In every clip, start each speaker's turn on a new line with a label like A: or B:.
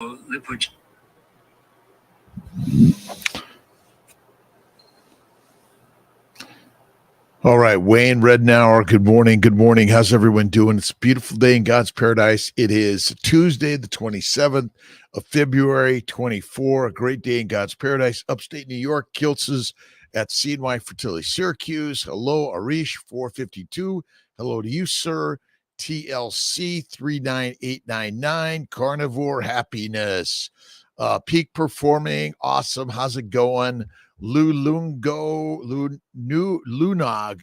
A: lipogen.
B: All right, Wayne Rednauer, good morning. Good morning. How's everyone doing? It's a beautiful day in God's paradise. It is Tuesday, the 27th of February, 24. A great day in God's paradise. Upstate New York, Kiltz's at CNY Fertility Syracuse. Hello, Arish, 452. Hello to you, sir. TLC 39899. Carnivore Happiness. Peak Performing. Awesome. How's it going? Lunog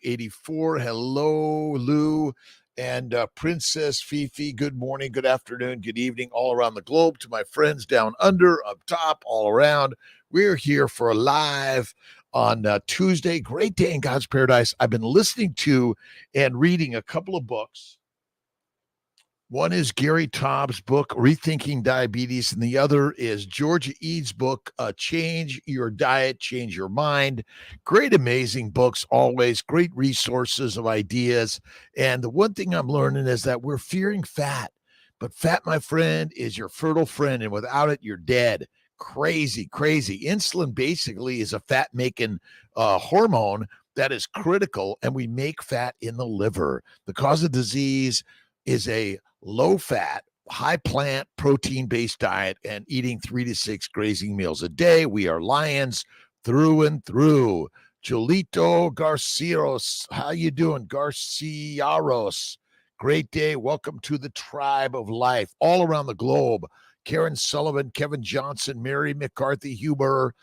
B: 84. Hello, Lou. And Princess Fifi, good morning, good afternoon, good evening, all around the globe. To my friends down under, up top, all around. We're here for a live on Tuesday. Great day in God's paradise. I've been listening to and reading a couple of books. One is Gary Taub's book, Rethinking Diabetes, and the other is Georgia Eads' book, Change Your Diet, Change Your Mind. Great, amazing books, always great resources of ideas. And the one thing I'm learning is that we're fearing fat, but fat, my friend, is your fertile friend, and without it, you're dead. Crazy, crazy. Insulin basically is a fat-making hormone that is critical, and we make fat in the liver. The cause of disease is a low-fat, high-plant, protein-based diet and eating 3 to 6 grazing meals a day. We are lions through and through. Jolito Garciaros, how you doing? Garciaros, great day. Welcome to the tribe of life all around the globe. Karen Sullivan, Kevin Johnson, Mary McCarthy Huber,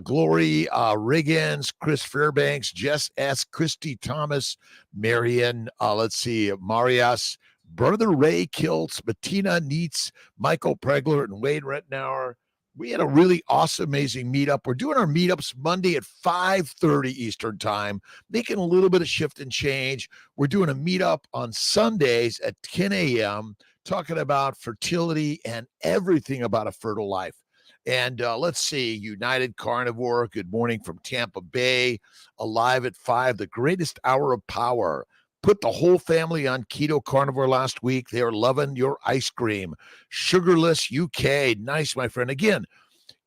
B: Glory Riggins, Chris Fairbanks, Jess S., Christy Thomas, Marion, Marias, Brother Ray Kiltz, Bettina Neitz, Michael Pregler, and Wade Rettenauer. We had a really awesome, amazing meetup. We're doing our meetups Monday at 5:30 Eastern time, making a little bit of shift and change. We're doing a meetup on Sundays at 10 a.m., talking about fertility and everything about a fertile life. And let's see, United Carnivore, good morning from Tampa Bay, alive at 5, the greatest hour of power. Put the whole family on keto carnivore last week. They're loving your ice cream. Sugarless UK. Nice, my friend. Again,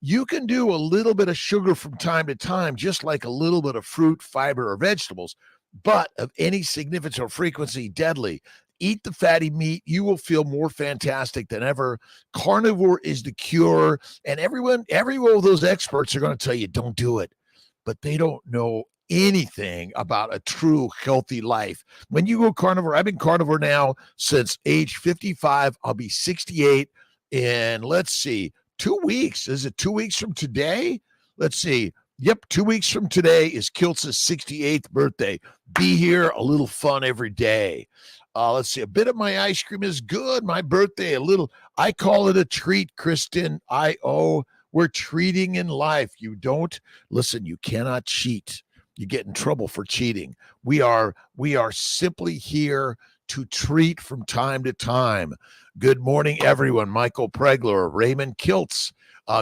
B: you can do a little bit of sugar from time to time, just like a little bit of fruit, fiber, or vegetables, but of any significance or frequency, deadly. Eat the fatty meat. You will feel more fantastic than ever. Carnivore is the cure. And every one of those experts are going to tell you, don't do it. But they don't know anything about a true healthy life. When you go carnivore, I've been carnivore now since age 55. I'll be 68 in, let's see, 2 weeks. Is it 2 weeks from today? Let's see. Yep, 2 weeks from today is Kiltz's 68th birthday. Be here, a little fun every day. Let's see. A bit of my ice cream is good. My birthday, a little. I call it a treat, Kristen. We're treating in life. You don't listen. You cannot cheat. You get in trouble for cheating. We are simply here to treat from time to time. Good morning, everyone. Michael Pregler, Raymond Kiltz.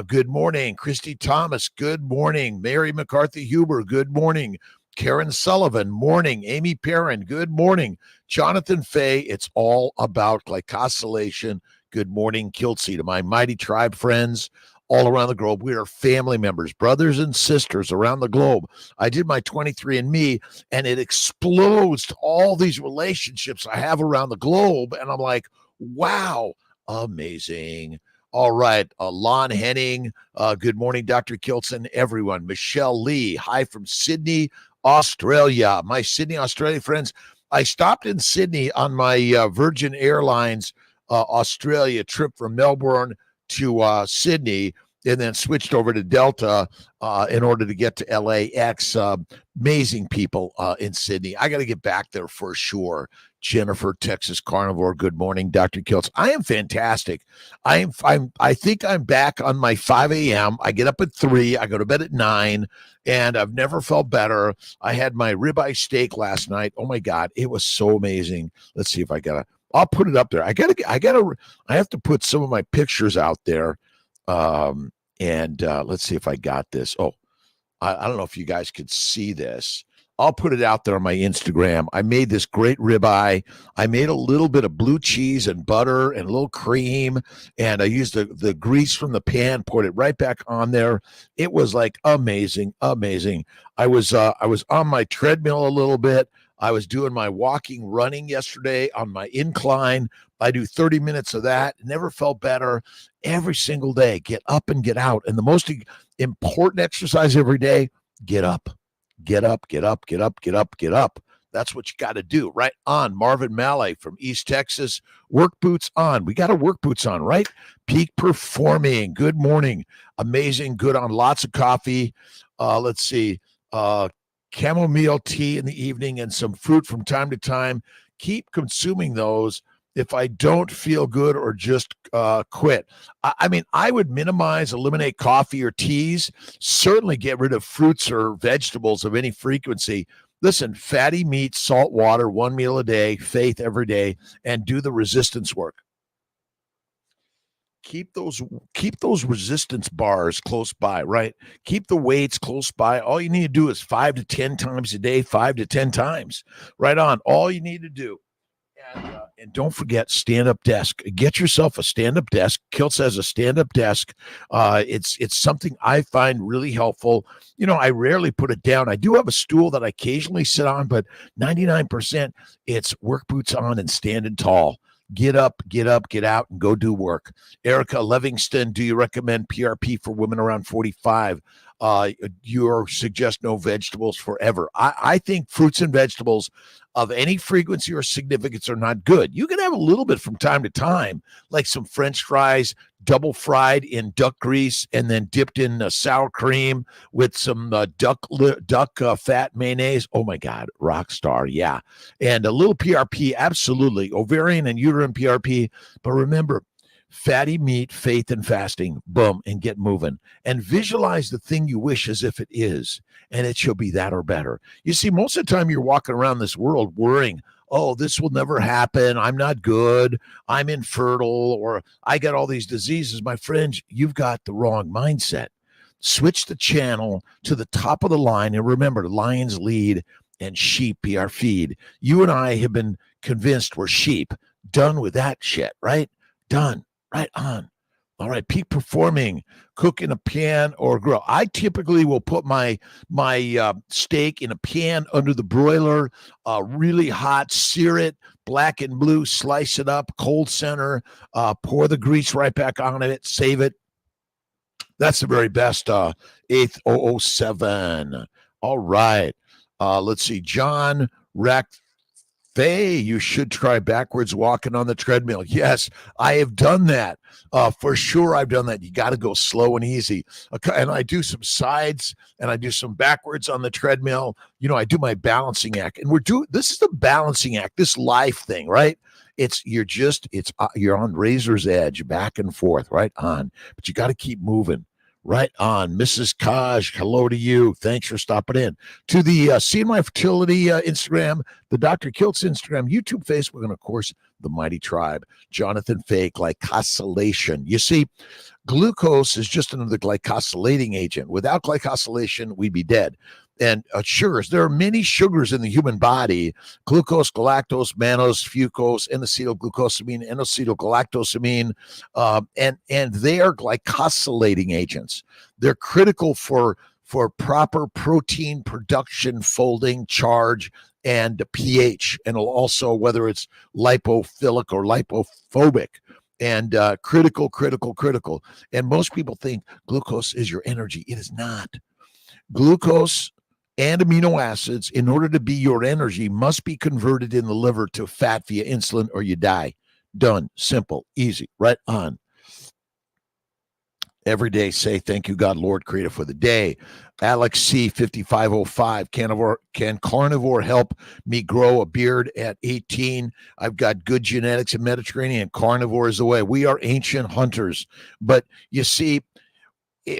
B: Good morning. Christy Thomas. Good morning. Mary McCarthy Huber. Good morning. Karen Sullivan. Morning. Amy Perrin. Good morning. Jonathan Fay. It's all about glycosylation. Good morning, Kiltzy. To my mighty tribe friends all around the globe, we are family members, brothers and sisters around the globe. I did my 23andMe, and it explodes to all these relationships I have around the globe. And I'm like, wow, amazing. All right, Lon Henning, good morning, Dr. Kiltson, everyone. Michelle Lee, hi from Sydney, Australia. My Sydney, Australia friends, I stopped in Sydney on my Virgin Airlines Australia trip from Melbourne to Sydney, and then switched over to Delta in order to get to LAX. Amazing people in Sydney. I got to get back there for sure. Jennifer, Texas Carnivore. Good morning, Dr. Kiltz. I am fantastic. I think I'm back on my 5 a.m. I get up at 3. I go to bed at 9, and I've never felt better. I had my ribeye steak last night. Oh my God, it was so amazing. Let's see if I'll put it up there. I have to put some of my pictures out there. And let's see if I got this. Oh, I don't know if you guys could see this. I'll put it out there on my Instagram. I made this great ribeye. I made a little bit of blue cheese and butter and a little cream, and I used the grease from the pan, poured it right back on there. It was like amazing, amazing. I was on my treadmill a little bit. I was doing my walking, running yesterday on my incline. I do 30 minutes of that. Never felt better. Every single day, get up and get out. And the most important exercise every day, get up. Get up, get up, get up, get up, get up. That's what you got to do. Right on. Marvin Mallet from East Texas. Work boots on. We got our work boots on, right? Peak performing. Good morning. Amazing. Good on. Lots of coffee. Let's see. Chamomile tea in the evening and some fruit from time to time. Keep consuming those if I don't feel good or just quit. I mean, I would minimize, eliminate coffee or teas, certainly get rid of fruits or vegetables of any frequency. Listen, fatty meat, salt water, one meal a day, faith every day, and do the resistance work. Keep those resistance bars close by, right? Keep the weights close by. All you need to do is 5 to 10 times a day, 5 to 10 times. Right on. All you need to do. And don't forget stand-up desk. Get yourself a stand-up desk. Kiltz has a stand-up desk. It's something I find really helpful. You know, I rarely put it down. I do have a stool that I occasionally sit on, but 99% it's work boots on and standing tall. Get up, get out, and go do work. Erica Livingston, do you recommend PRP for women around 45? You suggest no vegetables forever. I think fruits and vegetables of any frequency or significance are not good. You can have a little bit from time to time, like some French fries, double fried in duck grease and then dipped in sour cream with some duck fat mayonnaise. Oh my God, rock star, yeah. And a little PRP, absolutely. Ovarian and uterine PRP. But remember, fatty meat, faith, and fasting, boom, and get moving. And visualize the thing you wish as if it is, and it shall be that or better. You see, most of the time you're walking around this world worrying, oh, this will never happen. I'm not good. I'm infertile, or I got all these diseases. My friends, you've got the wrong mindset. Switch the channel to the top of the line. And remember, lions lead and sheep be our feed. You and I have been convinced we're sheep. Done with that shit, right? Done. Right on. All right, peak performing, cook in a pan or grill. I typically will put my steak in a pan under the broiler, really hot, sear it, black and blue, slice it up, cold center, pour the grease right back on it, save it. That's the very best. 8007. All right. Let's see. John Rack. Faye, you should try backwards walking on the treadmill. Yes, I have done that. For sure, I've done that. You got to go slow and easy. Okay, and I do some sides and I do some backwards on the treadmill. You know, I do my balancing act, and this is the balancing act, this life thing, right? You're on razor's edge, back and forth, right on. But you got to keep moving. Right on. Mrs. Kaj, hello to you. Thanks for stopping in. To the See My Fertility Instagram, the Dr. Kiltz Instagram, YouTube, Facebook, and, of course, the Mighty Tribe. Jonathan Fake, glycosylation. You see, glucose is just another glycosylating agent. Without glycosylation, we'd be dead. And sugars, there are many sugars in the human body: glucose, galactose, mannose, fucose, N-acetylglucosamine, N-acetylgalactosamine, and they are glycosylating agents. They're critical for proper protein production, folding, charge, and pH, and also whether it's lipophilic or lipophobic. And critical. And most people think glucose is your energy. It is not. Glucose and amino acids, in order to be your energy, must be converted in the liver to fat via insulin or you die. Done. Simple. Easy. Right on. Every day say, thank you, God, Lord, Creator, for the day. Alex C. 5505. Can carnivore help me grow a beard at 18? I've got good genetics in Mediterranean. Carnivore is the way. We are ancient hunters. But you see,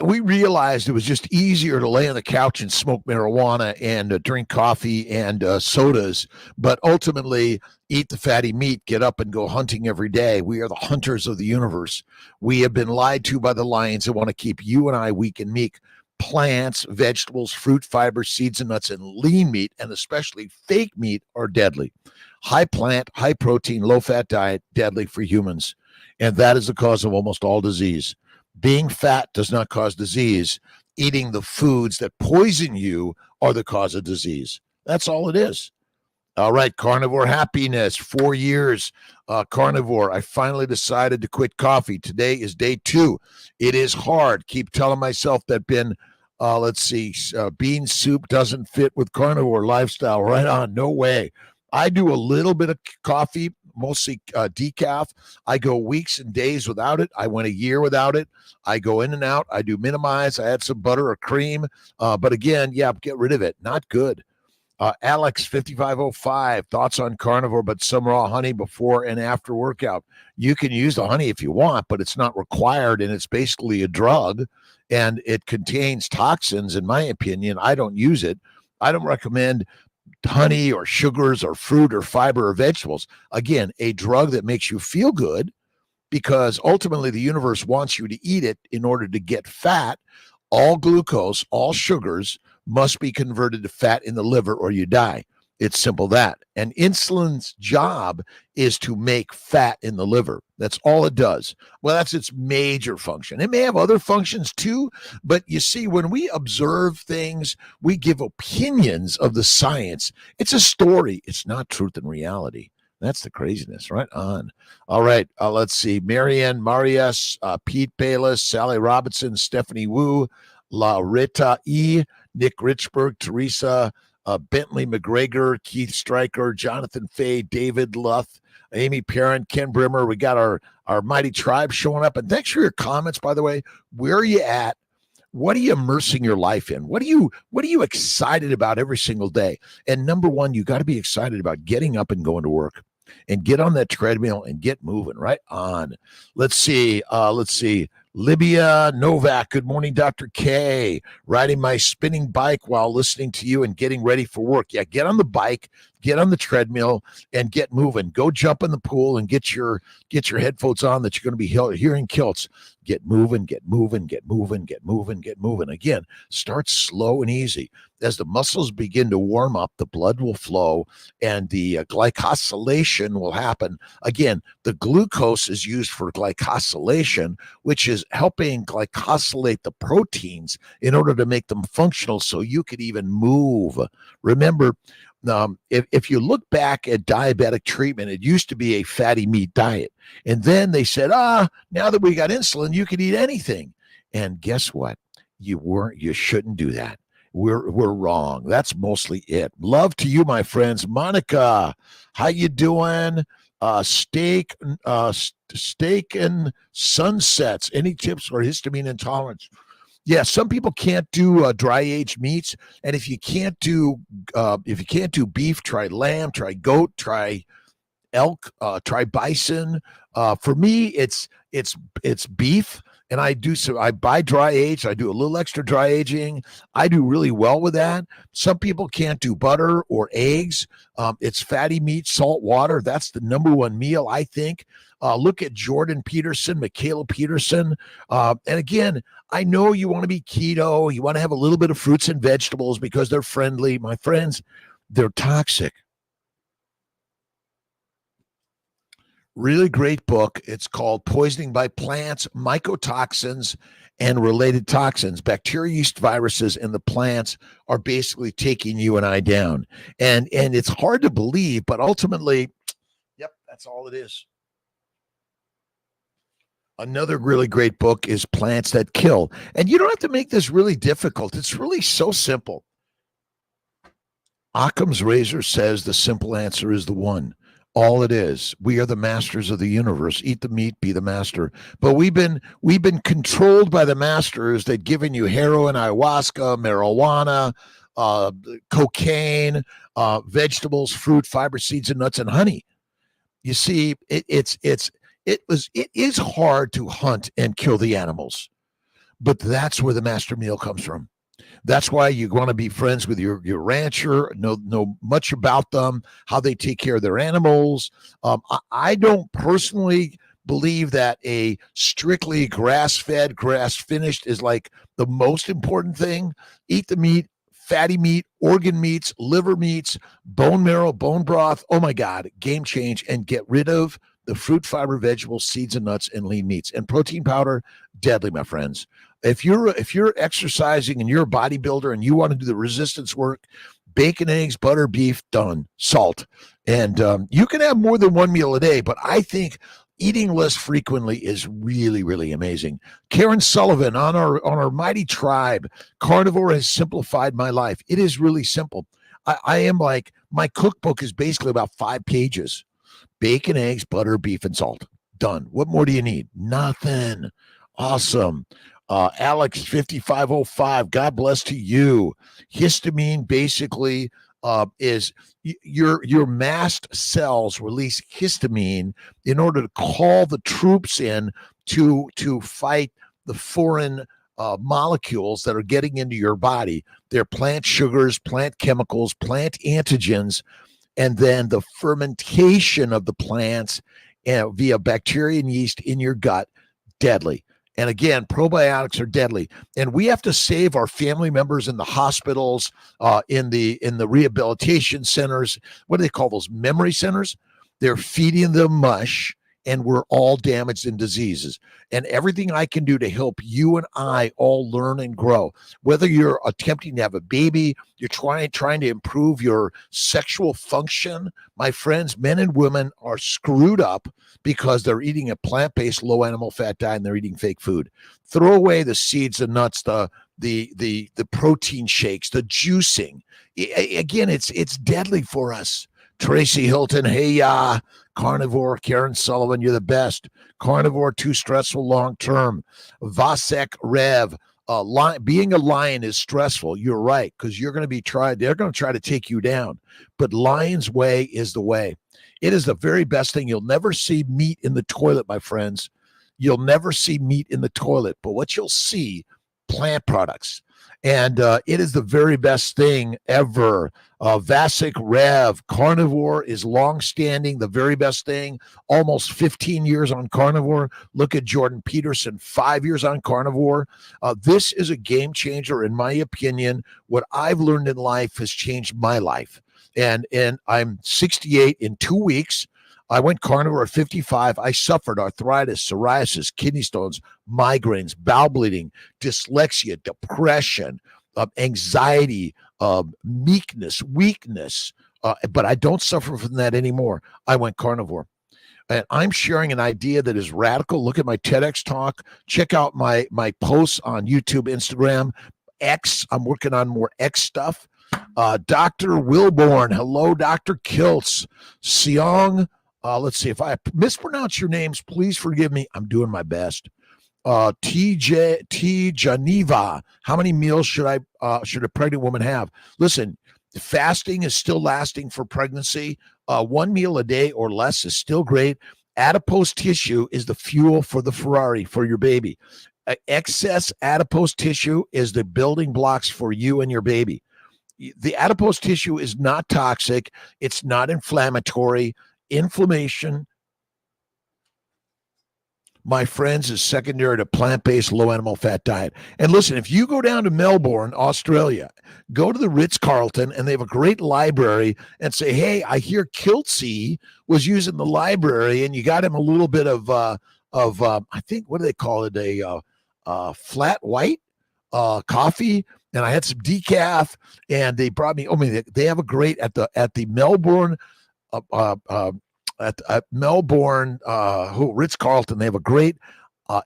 B: we realized it was just easier to lay on the couch and smoke marijuana and drink coffee and sodas, but ultimately eat the fatty meat, get up and go hunting every day. We are the hunters of the universe. We have been lied to by the lions that want to keep you and I weak and meek. plants, vegetables, fruit, fiber, seeds, and nuts, and lean meat, and especially fake meat, are deadly. High plant, high protein, low fat diet, deadly for humans. And that is the cause of almost all disease. Being fat does not cause disease. Eating the foods that poison you are the cause of disease. That's all it is. All right, carnivore happiness, 4 years, carnivore. I finally decided to quit coffee. Today is day 2. It is hard. Keep telling myself that bean soup doesn't fit with carnivore lifestyle. Right on, no way. I do a little bit of coffee, mostly decaf. I go weeks and days without it. I went a year without it. I go in and out. I do minimize. I add some butter or cream. But again, yeah, get rid of it. Not good. Alex 5505, thoughts on carnivore, but some raw honey before and after workout. You can use the honey if you want, but it's not required, and it's basically a drug, and it contains toxins, in my opinion. I don't use it. I don't recommend honey or sugars or fruit or fiber or vegetables. Again, a drug that makes you feel good, because ultimately the universe wants you to eat it in order to get fat. All glucose, all sugars must be converted to fat in the liver or you die. It's simple that. And insulin's job is to make fat in the liver. That's all it does. Well, that's its major function. It may have other functions too, but you see, when we observe things, we give opinions of the science. It's a story. It's not truth and reality. That's the craziness. Right on. All right. Let's see. Marianne Marias, Pete Bayless, Sally Robinson, Stephanie Wu, La Rita E., Nick Richburg, Teresa, Bentley McGregor, Keith Stryker, Jonathan Fay, David Luth, Amy Parent, Ken Brimmer. We got our mighty tribe showing up. And thanks for your comments, by the way. Where are you at? What are you immersing your life in? What are you excited about every single day? And number one, you got to be excited about getting up and going to work and get on that treadmill and get moving. Right on. Let's see. Libya Novak, good morning, Dr. K. Riding my spinning bike while listening to you and getting ready for work. Yeah, get on the bike, get on the treadmill, and get moving. Go jump in the pool and get your headphones on that you're going to be hearing kilts. Get moving, get moving, get moving, get moving, get moving. Again, start slow and easy. As the muscles begin to warm up, the blood will flow and the glycosylation will happen. Again, the glucose is used for glycosylation, which is helping glycosylate the proteins in order to make them functional so you could even move. Remember, if you look back at diabetic treatment, it used to be a fatty meat diet. And then they said, now that we got insulin, you can eat anything. And guess what? You shouldn't do that. We're wrong. That's mostly it. Love to you, my friends. Monica, how you doing? Steak and sunsets. Any tips for histamine intolerance? Yeah, some people can't do dry aged meats, and if you can't do beef, try lamb, try goat, try elk, try bison. For me, it's beef, and I buy dry aged. I do a little extra dry aging. I do really well with that. Some people can't do butter or eggs. It's fatty meat, salt water. That's the number one meal, I think. Look at Jordan Peterson, Michaela Peterson. And again, I know you want to be keto. You want to have a little bit of fruits and vegetables because they're friendly. My friends, they're toxic. Really great book. It's called Poisoning by Plants, Mycotoxins, and Related Toxins. Bacteria, yeast, viruses, and the plants are basically taking you and I down. And it's hard to believe, but ultimately, yep, that's all it is. Another really great book is Plants That Kill. And you don't have to make this really difficult. It's really so simple. Occam's razor says the simple answer is the one. All it is. We are the masters of the universe. Eat the meat, be the master. But we've been controlled by the masters that given you heroin, ayahuasca, marijuana, cocaine, vegetables, fruit, fiber, seeds, and nuts, and honey. You see, it is hard to hunt and kill the animals, but that's where the master meal comes from. That's why you want to be friends with your rancher, know much about them, how they take care of their animals. I don't personally believe that a strictly grass-fed, grass-finished is like the most important thing. Eat the meat, fatty meat, organ meats, liver meats, bone marrow, bone broth. Oh my God, game change, and get rid of the fruit, fiber, vegetables, seeds, and nuts, and lean meats. And protein powder, deadly, my friends. If you're exercising and you're a bodybuilder and you want to do the resistance work, bacon, eggs, butter, beef, done. Salt, and you can have more than one meal a day. But I think eating less frequently is really, really amazing. Karen Sullivan on our mighty tribe, carnivore has simplified my life. It is really simple. I am like, my cookbook is basically about 5 pages. Bacon, eggs, butter, beef, and salt. Done. What more do you need? Nothing. Awesome. Alex 5505, God bless to you. Histamine basically is your mast cells release histamine in order to call the troops in to fight the foreign molecules that are getting into your body. They're plant sugars, plant chemicals, plant antigens, and then the fermentation of the plants via bacteria and yeast in your gut, deadly. And again, probiotics are deadly, and we have to save our family members in the hospitals, in the rehabilitation centers. What do they call those? Memory centers. They're feeding them mush, and we're all damaged in diseases. And everything I can do to help you and I all learn and grow, whether you're attempting to have a baby, you're trying to improve your sexual function, my friends, men and women are screwed up because they're eating a plant-based, low animal fat diet and they're eating fake food. Throw away the seeds, the nuts, the protein shakes, the juicing. Again, it's deadly for us. Tracy Hilton, hey, carnivore. Karen Sullivan, you're the best. Carnivore, too stressful long term. Vasek Rev, being a lion is stressful. You're right, because they're going to try to take you down. But lion's way is the way. It is the very best thing. You'll never see meat in the toilet, my friends. You'll never see meat in the toilet. But what you'll see, plant products. And it is the very best thing ever. Vasek Rev, carnivore is long-standing, the very best thing. Almost 15 years on carnivore. Look at Jordan Peterson, 5 years on carnivore. This is a game changer, in my opinion. What I've learned in life has changed my life. And I'm 68 in 2 weeks. I went carnivore at 55. I suffered arthritis, psoriasis, kidney stones, migraines, bowel bleeding, dyslexia, depression, anxiety, meekness, weakness. But I don't suffer from that anymore. I went carnivore. And I'm sharing an idea that is radical. Look at my TEDx talk. Check out my posts on YouTube, Instagram, X. I'm working on more X stuff. Dr. Wilborn. Hello, Dr. Kiltz. Siong. Let's see, if I mispronounce your names, please forgive me. I'm doing my best. T Geneva. How many meals should a pregnant woman have? Listen, fasting is still lasting for pregnancy. 1 meal a day or less is still great. Adipose tissue is the fuel for the Ferrari for your baby. Excess adipose tissue is the building blocks for you and your baby. The adipose tissue is not toxic. It's not inflammatory. Inflammation, my friends, is secondary to plant-based low animal fat diet. And listen, if you go down to Melbourne, Australia, go to the Ritz-Carlton, and they have a great library, and say, hey, I hear Kiltsy was using the library, and you got him a little bit of I think, what do they call it, a flat white coffee, and I had some decaf, and they brought me, they have a great, at the Melbourne, at Melbourne, Ritz-Carlton, they have a great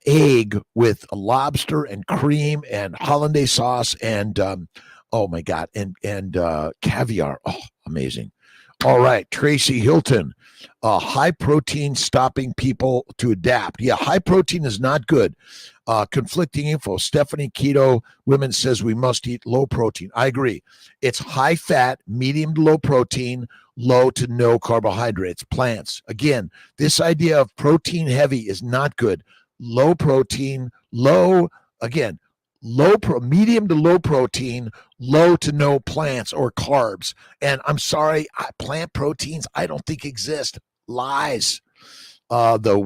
B: egg with a lobster and cream and hollandaise sauce and oh my God, and caviar. Oh, amazing. All right, Tracy Hilton, high protein stopping people to adapt. Yeah, high protein is not good. Conflicting info. Stephanie Keto Women says we must eat low protein. I agree. It's high fat, medium to low protein, low to no carbohydrates, plants. Again, this idea of protein heavy is not good. Low protein, medium to low protein, low to no plants or carbs. And I'm sorry, plant proteins I don't think exist. Lies. The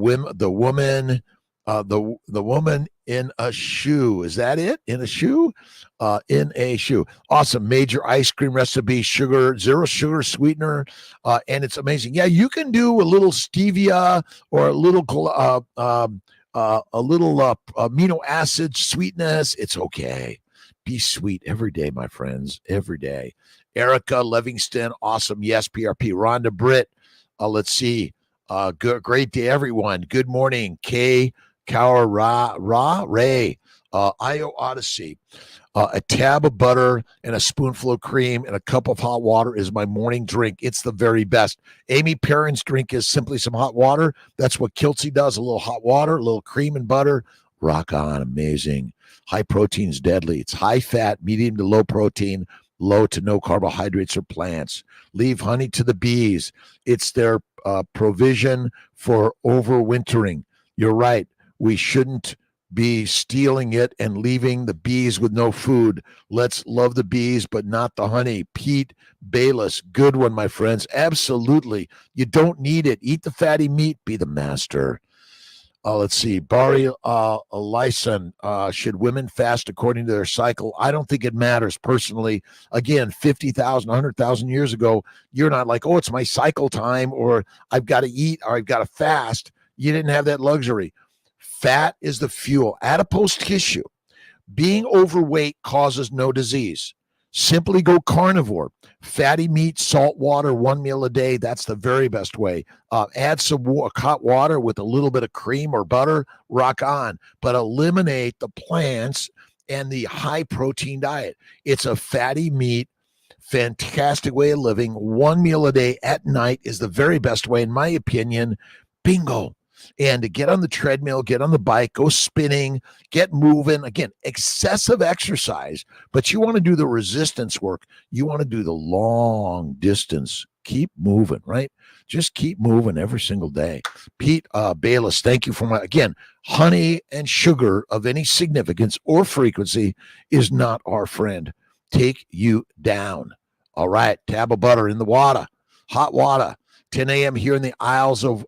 B: woman in a shoe. Is that it? In a shoe? In a shoe. Awesome. Major ice cream recipe, sugar, zero sugar sweetener, and it's amazing. Yeah, you can do a little stevia or a little amino acid sweetness. It's okay. Be sweet every day, my friends. Every day. Erica Livingston, awesome. Yes, PRP. Rhonda Britt. Let's see. Great day, everyone. Good morning, Kay Ray, IO Odyssey. A tab of butter and a spoonful of cream and a cup of hot water is my morning drink. It's the very best. Amy Perrin's drink is simply some hot water. That's what Kiltsy does. A little hot water, a little cream and butter. Rock on. Amazing. High protein is deadly. It's high fat, medium to low protein, low to no carbohydrates or plants. Leave honey to the bees. It's their provision for overwintering. You're right. We shouldn't be stealing it and leaving the bees with no food. Let's love the bees, but not the honey. Pete Bayless, good one, my friends. Absolutely. You don't need it. Eat the fatty meat. Be the master. Let's see. Bari Lyson, should women fast according to their cycle? I don't think it matters personally. Again, 50,000, 100,000 years ago, you're not like, oh, it's my cycle time, or I've got to eat, or I've got to fast. You didn't have that luxury. Fat is the fuel. Adipose tissue. Being overweight causes no disease. Simply go carnivore. Fatty meat, salt water, one meal a day. That's the very best way. Add some hot water with a little bit of cream or butter. Rock on. But eliminate the plants and the high protein diet. It's a fatty meat, fantastic way of living. One meal a day at night is the very best way, in my opinion. Bingo. And to get on the treadmill, get on the bike, go spinning, get moving. Again, excessive exercise, but you want to do the resistance work. You want to do the long distance. Keep moving, right? Just keep moving every single day. Pete Bayless, thank you for again, honey and sugar of any significance or frequency is not our friend. Take you down. All right, tab of butter in the water, hot water. 10 a.m. here in the Isles of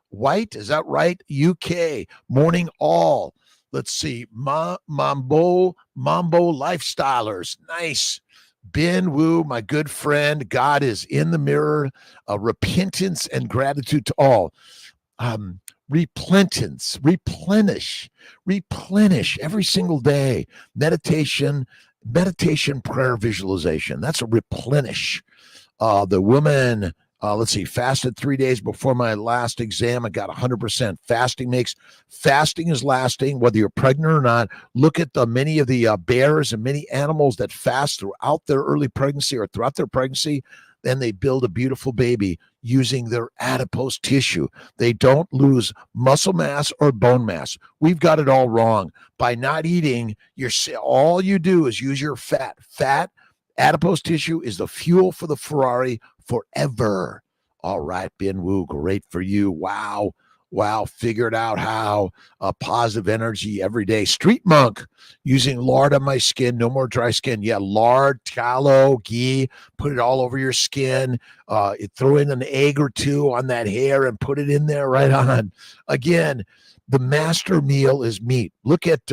B: White, is that right? UK. Morning all. Let's see. Mambo Lifestylers. Nice. Ben Wu, my good friend. God is in the mirror. Repentance and gratitude to all. Replenish every single day. Meditation, prayer, visualization. That's a replenish. The woman, let's see, fasted 3 days before my last exam. I got 100%. Fasting is lasting, whether you're pregnant or not. Look at the many of the bears and many animals that fast throughout their early pregnancy or throughout their pregnancy. Then they build a beautiful baby using their adipose tissue. They don't lose muscle mass or bone mass. We've got it all wrong. By not eating, all you do is use your fat. Adipose tissue is the fuel for the Ferrari forever. All right, Ben Wu, great for you. Wow. Figured out how. Positive energy every day. Street Monk, using lard on my skin, no more dry skin. Yeah, lard, tallow, ghee, put it all over your skin. Throw in an egg or two on that hair and put it in there right on. Again, the master meal is meat. Look at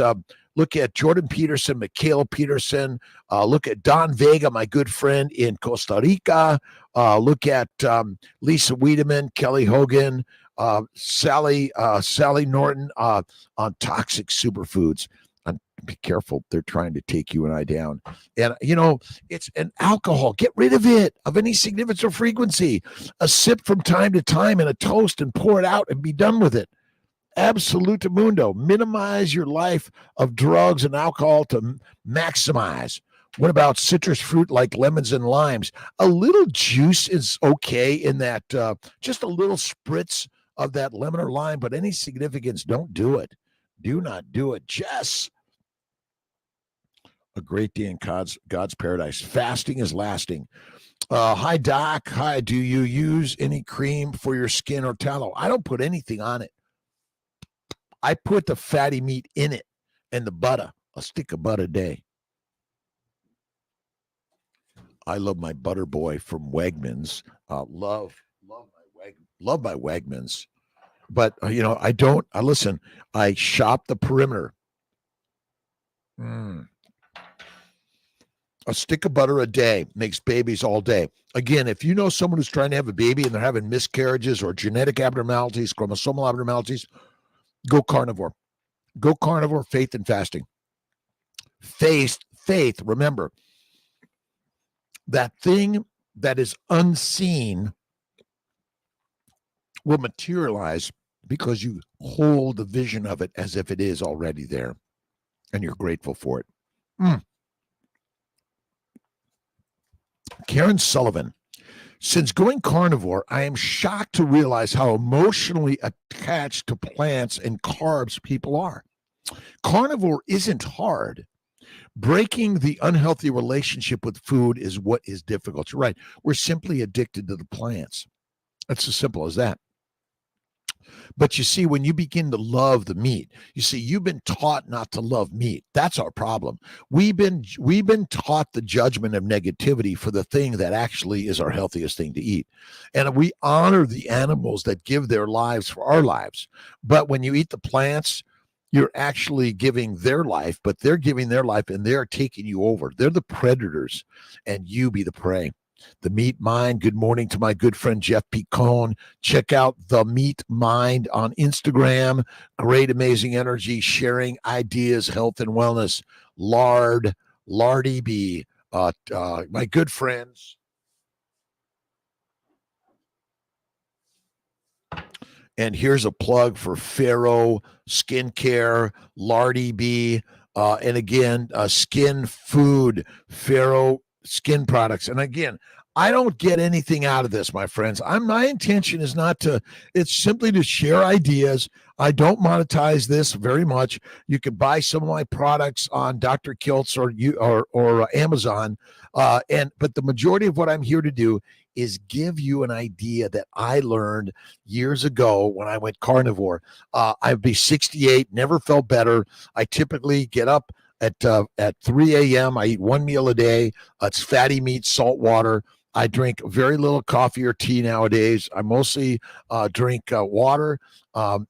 B: Jordan Peterson, Mikhail Peterson. Look at Don Vega, my good friend in Costa Rica. Look at Lisa Wiedemann, Kelly Hogan, Sally Norton on toxic superfoods. Be careful. They're trying to take you and I down. And, it's an alcohol. Get rid of it, of any significance or frequency. A sip from time to time in a toast and pour it out and be done with it. Absolute mundo. Minimize your life of drugs and alcohol to maximize. What about citrus fruit like lemons and limes? A little juice is okay in that, just a little spritz of that lemon or lime, but any significance, don't do it. Do not do it. Jess, a great day in God's paradise. Fasting is lasting. Hi, Doc. Hi, do you use any cream for your skin or tallow? I don't put anything on it. I put the fatty meat in it and the butter. A stick of butter a day. I love my butter boy from Wegmans. Love my Love my Wegmans. But, I don't. Listen, I shop the perimeter. A stick of butter a day makes babies all day. Again, if you know someone who's trying to have a baby and they're having miscarriages or genetic abnormalities, chromosomal abnormalities, go carnivore. Go carnivore, faith and fasting. Faith, remember, that thing that is unseen will materialize because you hold the vision of it as if it is already there and you're grateful for it. Karen Sullivan. Since going carnivore, I am shocked to realize how emotionally attached to plants and carbs people are. Carnivore isn't hard. Breaking the unhealthy relationship with food is what is difficult. You're right. We're simply addicted to the plants. It's as simple as that. But you see, when you begin to love the meat, you see, you've been taught not to love meat. That's our problem. We've been taught the judgment of negativity for the thing that actually is our healthiest thing to eat. And we honor the animals that give their lives for our lives. But when you eat the plants, you're actually giving their life, but they're giving their life and they're taking you over. They're the predators and you be the prey. The Meat Mind. Good morning to my good friend Jeff Picone. Check out The Meat Mind on Instagram. Great, amazing energy, sharing ideas, health and wellness. Lardy B. My good friends. And here's a plug for Pharaoh Skincare, Lardy B. And again, Skin Food, Pharaoh Skin Products. And again, I don't get anything out of this, my friends. My intention is not to, it's simply to share ideas. I don't monetize this very much. You can buy some of my products on Dr. Kiltz or Amazon. But the majority of what I'm here to do is give you an idea that I learned years ago when I went carnivore. I'd be 68, never felt better. I typically get up at 3 a.m. I eat one meal a day. It's fatty meat, salt water. I drink very little coffee or tea nowadays. I mostly drink water.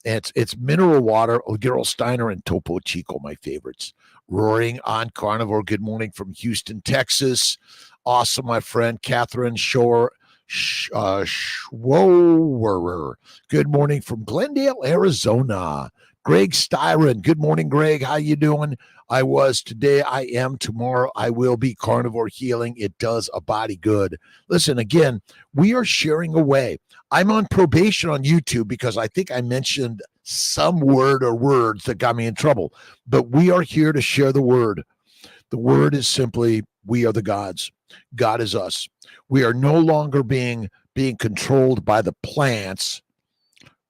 B: It's mineral water, Gerolsteiner and Topo Chico, my favorites. Roaring on Carnivore. Good morning from Houston, Texas. Awesome, my friend Catherine Schworer. Good morning from Glendale, Arizona. Greg Styron. Good morning, Greg. How you doing? I was today. I am tomorrow. I will be. Carnivore healing. It does a body good. Listen, again, we are sharing away. I'm on probation on YouTube because I think I mentioned some word or words that got me in trouble. But we are here to share the word. The word is simply, we are the gods. God is us. We are no longer being controlled by the plants.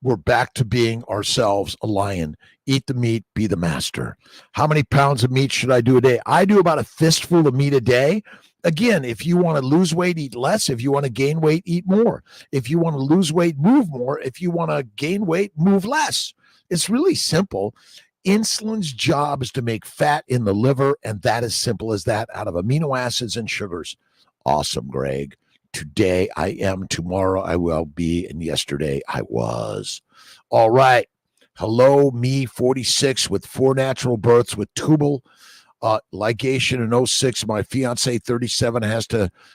B: We're back to being ourselves, a lion. Eat the meat, be the master. How many pounds of meat should I do a day? I do about a fistful of meat a day. Again, if you want to lose weight, eat less. If you want to gain weight, eat more. If you want to lose weight, move more. If you want to gain weight, move less. It's really simple. Insulin's job is to make fat in the liver, and that is simple as that, out of amino acids and sugars. Awesome, Greg. Today I am, tomorrow I will be, and yesterday I was. All right. Hello, me 46 with 4 natural births with tubal ligation in 06. My fiance 37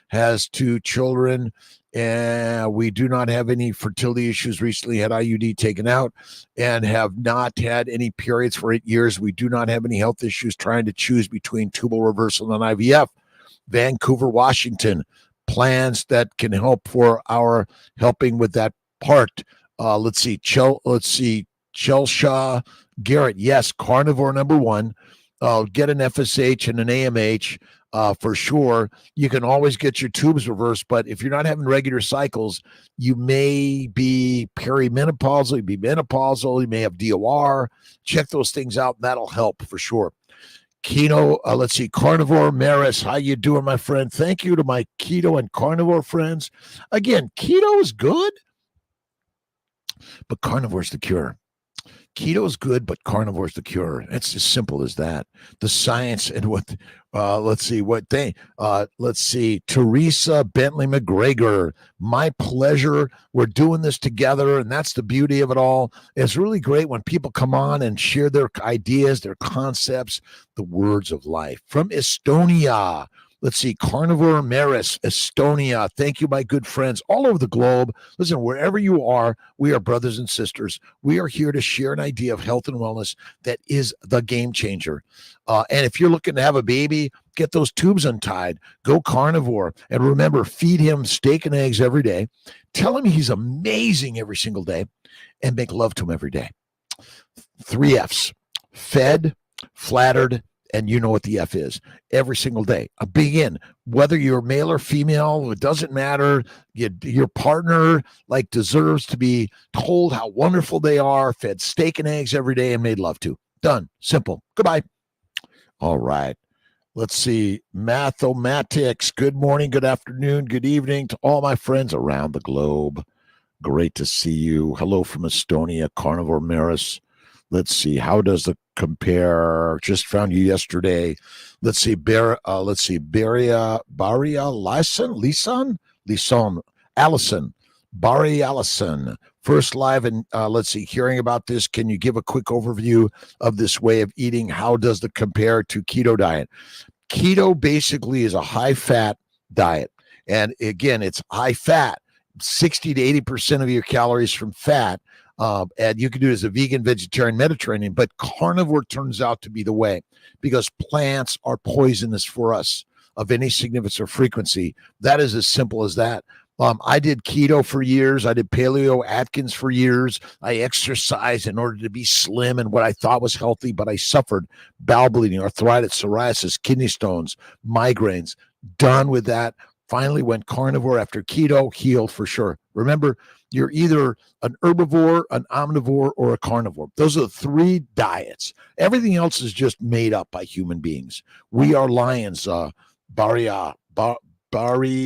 B: has 2 children, and we do not have any fertility issues. Recently had IUD taken out and have not had any periods for 8 years. We do not have any health issues trying to choose between tubal reversal and IVF. Vancouver, Washington. Plans that can help for our helping with that part. Let's see, Chelshaw Garrett. Yes, carnivore number 1. Get an FSH and an AMH for sure. You can always get your tubes reversed, but if you're not having regular cycles, you may be perimenopausal, you be menopausal, you may have DOR. Check those things out, and that'll help for sure. Keto, let's see, Carnivore Maris, how you doing, my friend? Thank you to my keto and carnivore friends. Again, keto is good, but carnivore is the cure. Keto is good, but carnivore is the cure. It's as simple as that. The science and what, let's see, Teresa Bentley McGregor. My pleasure. We're doing this together, and that's the beauty of it all. It's really great when people come on and share their ideas, their concepts, the words of life. From Estonia, let's see, Carnivore Maris, Estonia. Thank you, my good friends all over the globe. Listen, wherever you are, we are brothers and sisters. We are here to share an idea of health and wellness that is the game changer. And if you're looking to have a baby, get those tubes untied. Go carnivore. And remember, feed him steak and eggs every day. Tell him he's amazing every single day. And make love to him every day. 3 F's. Fed, flattered, and you know what the F is. Every single day. Begin. Whether you're male or female, it doesn't matter. Your partner deserves to be told how wonderful they are, fed steak and eggs every day, and made love to. Done. Simple. Goodbye. All right. Let's see. Mathematics. Good morning, good afternoon, good evening to all my friends around the globe. Great to see you. Hello from Estonia, Carnivore Maris. Let's see. How does the compare? Just found you yesterday. Let's see. Baria Allison. Bari Allison. First live and let's see. Hearing about this, can you give a quick overview of this way of eating? How does it compare to keto diet? Keto basically is a high-fat diet. And again, it's high-fat. 60 to 80% of your calories from fat. And you can do it as a vegan, vegetarian, Mediterranean, but carnivore turns out to be the way because plants are poisonous for us of any significance or frequency. That is as simple as that. I did keto for years. I did paleo Atkins for years. I exercised in order to be slim and what I thought was healthy, but I suffered bowel bleeding, arthritis, psoriasis, kidney stones, migraines. Done with that. Finally went carnivore after keto, healed for sure. Remember, you're either an herbivore, an omnivore, or a carnivore. Those are the 3 diets. Everything else is just made up by human beings. We are lions, Bari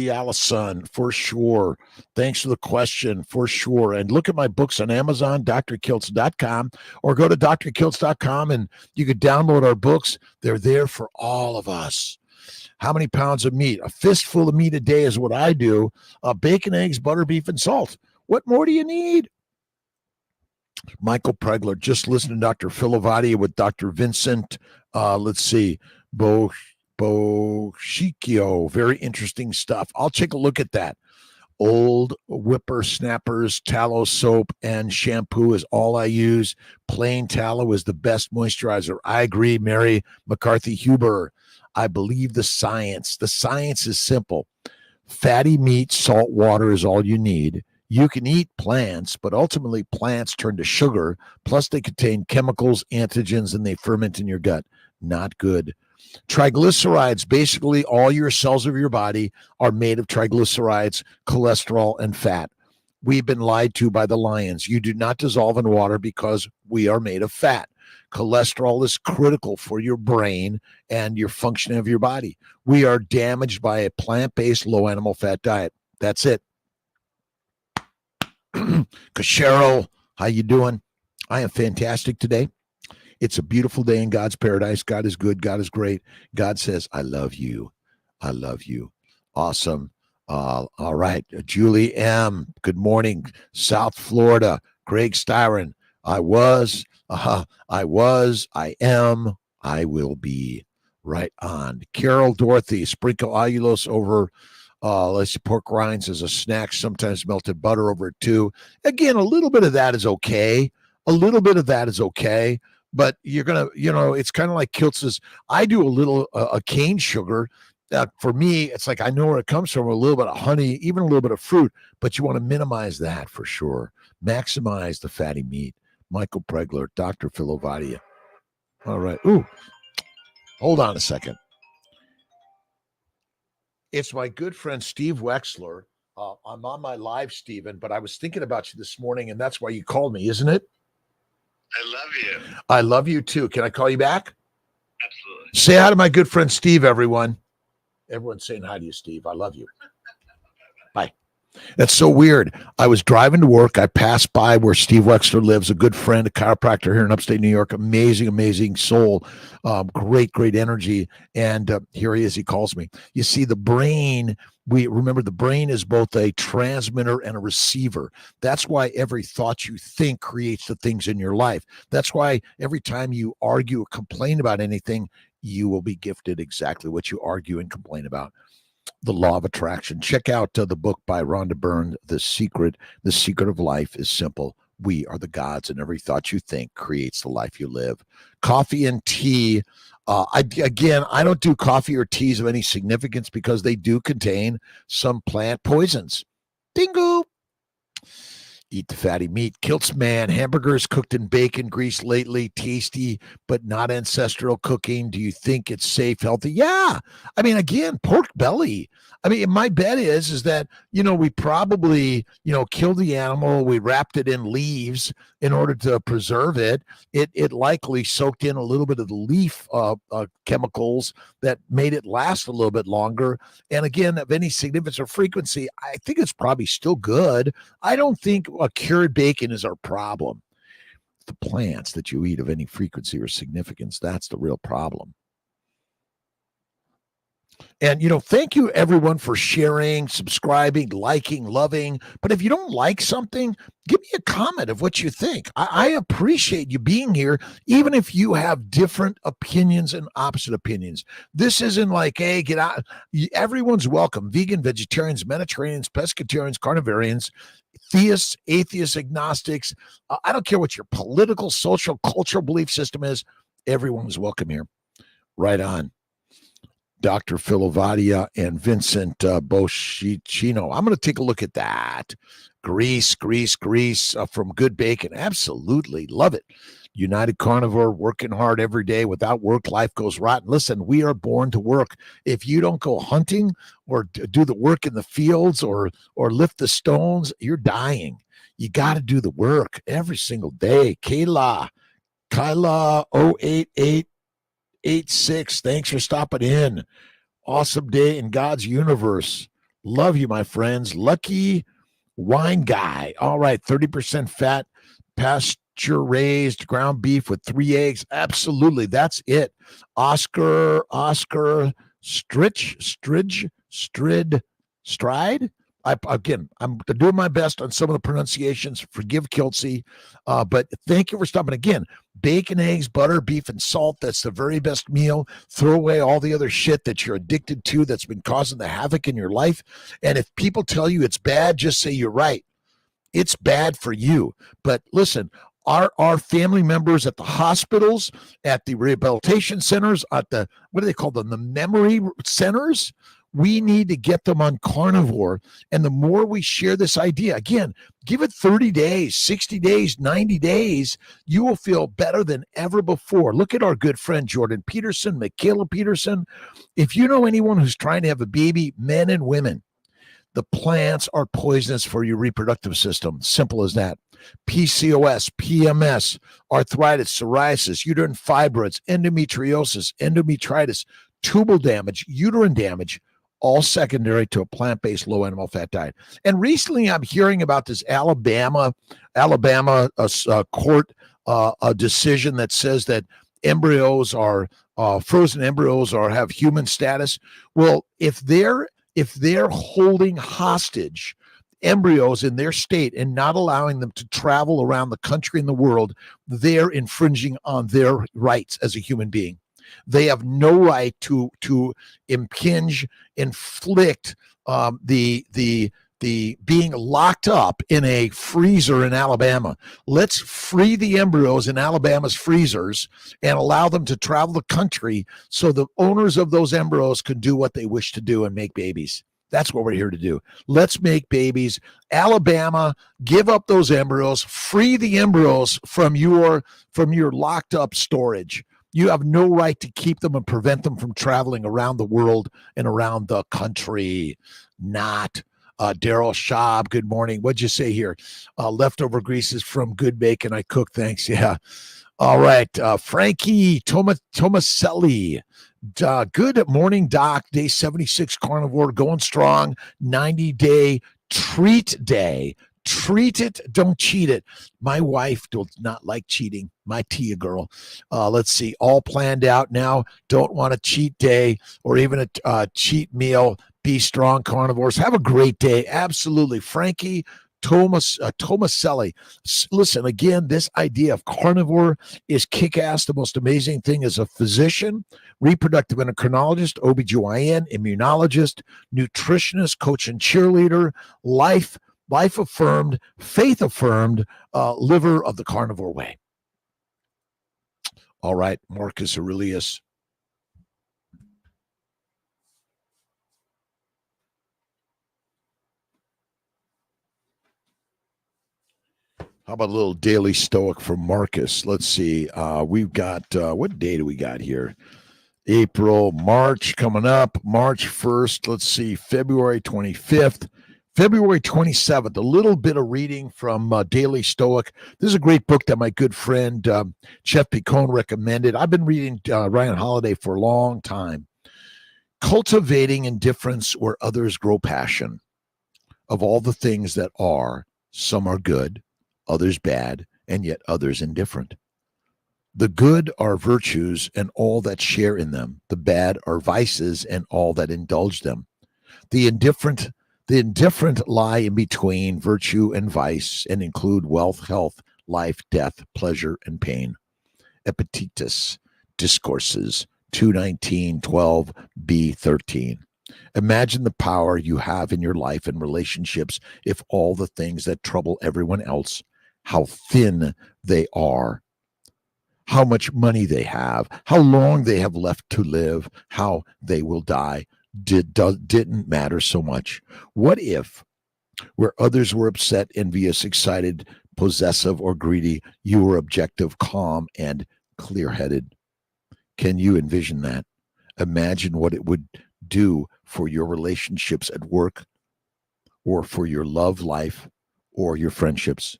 B: Allison, for sure. Thanks for the question, for sure. And look at my books on Amazon, drkiltz.com, or go to drkiltz.com and you can download our books. They're there for all of us. How many pounds of meat? A fistful of meat a day is what I do. Bacon, eggs, butter, beef, and salt. What more do you need? Michael Pregler, just listen to Dr. Filovadia with Dr. Vincent. Let's see. Boschicchio. Very interesting stuff. I'll take a look at that. Old whippersnappers, tallow soap, and shampoo is all I use. Plain tallow is the best moisturizer. I agree, Mary McCarthy Huber. I believe the science. The science is simple. Fatty meat, salt water is all you need. You can eat plants, but ultimately plants turn to sugar. Plus they contain chemicals, antigens, and they ferment in your gut. Not good. Triglycerides, basically all your cells of your body are made of triglycerides, cholesterol, and fat. We've been lied to by the lions. You do not dissolve in water because we are made of fat. Cholesterol is critical for your brain and your functioning of your body. We are damaged by a plant-based low animal fat diet. That's it. Cashero, how you doing? I am fantastic today. It's a beautiful day in God's paradise. God is good. God is great. God says, I love you. I love you. Awesome. All right. Julie M. Good morning. South Florida. Greg Styron. I am, I will be. Right on. Carol Dorothy. Sprinkle allulose over let's see, pork rinds as a snack, sometimes melted butter over it too. Again, a little bit of that is okay. But you're going to, it's kind of like Kiltz's. I do a cane sugar. For me, it's like I know where it comes from, a little bit of honey, even a little bit of fruit, but you want to minimize that for sure. Maximize the fatty meat. Michael Pregler, Dr. Filovadia. All right. Ooh, hold on a second. It's my good friend, Steve Wexler. I'm on my live, Steven, but I was thinking about you this morning, and that's why you called me, isn't it?
A: I love you.
B: I love you, too. Can I call you back?
A: Absolutely.
B: Say hi to my good friend, Steve, everyone. Everyone's saying hi to you, Steve. I love you. Bye. That's so weird. I was driving to work. I passed by where Steve Wexler lives, a good friend, a chiropractor here in upstate New York. Amazing, amazing soul. Great, great energy. And here he is. He calls me. You see, the brain, we remember the brain is both a transmitter and a receiver. That's why every thought you think creates the things in your life. That's why every time you argue or complain about anything, you will be gifted exactly what you argue and complain about. The Law of Attraction. Check out the book by Rhonda Byrne, The Secret. The Secret of Life is simple. We are the gods, and every thought you think creates the life you live. Coffee and tea. I don't do coffee or teas of any significance because they do contain some plant poisons. Dingo. Eat the fatty meat. Kilts man, hamburgers cooked in bacon grease lately, tasty, but not ancestral cooking. Do you think it's safe, healthy? Yeah. I mean, again, pork belly. I mean, my bet is that, we probably, killed the animal. We wrapped it in leaves in order to preserve it. It likely soaked in a little bit of the leaf chemicals that made it last a little bit longer. And again, of any significance or frequency, I think it's probably still good. I don't think a cured bacon is our problem. The plants that you eat of any frequency or significance, that's the real problem. And, thank you everyone for sharing, subscribing, liking, loving. But if you don't like something, give me a comment of what you think. I appreciate you being here, even if you have different opinions and opposite opinions. This isn't like, hey, get out. Everyone's welcome. Vegan, vegetarians, Mediterraneans, pescatarians, carnivarians, theists, atheists, agnostics. I don't care what your political, social, cultural belief system is. Everyone's welcome here. Right on. Dr. Filovadia and Vincent Boscicino. I'm going to take a look at that. Grease from Good Bacon. Absolutely. Love it. United Carnivore, working hard every day. Without work, life goes rotten. Listen, we are born to work. If you don't go hunting or do the work in the fields or lift the stones, you're dying. You got to do the work every single day. Kyla 08886. Thanks for stopping in. Awesome day in God's universe. Love you, my friends. Lucky Wine Guy. All right, 30% fat, pasture raised ground beef with 3 eggs. Absolutely, that's it. Oscar Stride. I'm doing my best on some of the pronunciations. Forgive Kelsey, but thank you for stopping. Again, bacon, eggs, butter, beef, and salt. That's the very best meal. Throw away all the other shit that you're addicted to that's been causing the havoc in your life. And if people tell you it's bad, just say you're right. It's bad for you. But listen, our family members at the hospitals, at the rehabilitation centers, at the, what do they call them? The memory centers. We need to get them on carnivore. And the more we share this idea, again, give it 30 days, 60 days, 90 days, you will feel better than ever before. Look at our good friend Jordan Peterson, Michaela Peterson. If you know anyone who's trying to have a baby, men and women, the plants are poisonous for your reproductive system. Simple as that. PCOS, PMS, arthritis, psoriasis, uterine fibroids, endometriosis, endometritis, tubal damage, uterine damage, all secondary to a plant-based low animal fat diet. And recently I'm hearing about this Alabama court a decision that says that embryos are frozen embryos or have human status. Well, if they're holding hostage embryos in their state and not allowing them to travel around the country and the world, they're infringing on their rights as a human being. They have no right to impinge, inflict the being locked up in a freezer in Alabama. Let's free the embryos in Alabama's freezers and allow them to travel the country so the owners of those embryos can do what they wish to do and make babies. That's what we're here to do. Let's make babies. Alabama, give up those embryos, free the embryos from your locked up storage. You have no right to keep them and prevent them from traveling around the world and around the country. Not. Daryl Schaub, good morning. What'd you say here? Leftover greases from Good Bacon I cook. Thanks. Yeah. All right. Frankie Tomaselli. Good morning, Doc. Day 76 carnivore, going strong. 90-day treat day. Treat it, don't cheat it. My wife does not like cheating. My Tia girl. Let's see, all planned out now. Don't want a cheat day or even a cheat meal. Be strong, carnivores. Have a great day. Absolutely. Frankie Tomaselli. Listen, again, this idea of carnivore is kick-ass. The most amazing thing is a physician, reproductive endocrinologist, OBGYN, immunologist, nutritionist, coach and cheerleader, life affirmed, faith affirmed, liver of the carnivore way. All right, Marcus Aurelius. How about a little daily stoic from Marcus? Let's see. We've got, what day do we got here? April, March coming up, March 1st. Let's see, February 25th. February 27th, a little bit of reading from Daily Stoic. This is a great book that my good friend Chef Picone recommended. I've been reading Ryan Holiday for a long time. Cultivating indifference where others grow passion. Of all the things that are, some are good, others bad, and yet others indifferent. The good are virtues and all that share in them. The bad are vices and all that indulge them. The indifferent lie in between virtue and vice and include wealth, health, life, death, pleasure, and pain. Epictetus, Discourses, 219:12b13. Imagine the power you have in your life and relationships if all the things that trouble everyone else, how thin they are, how much money they have, how long they have left to live, how they will die, didn't matter so much. What if, where others were upset, envious, excited, possessive, or greedy, you were objective, calm, and clear-headed? Can you envision that? Imagine what it would do for your relationships at work or for your love life or your friendships.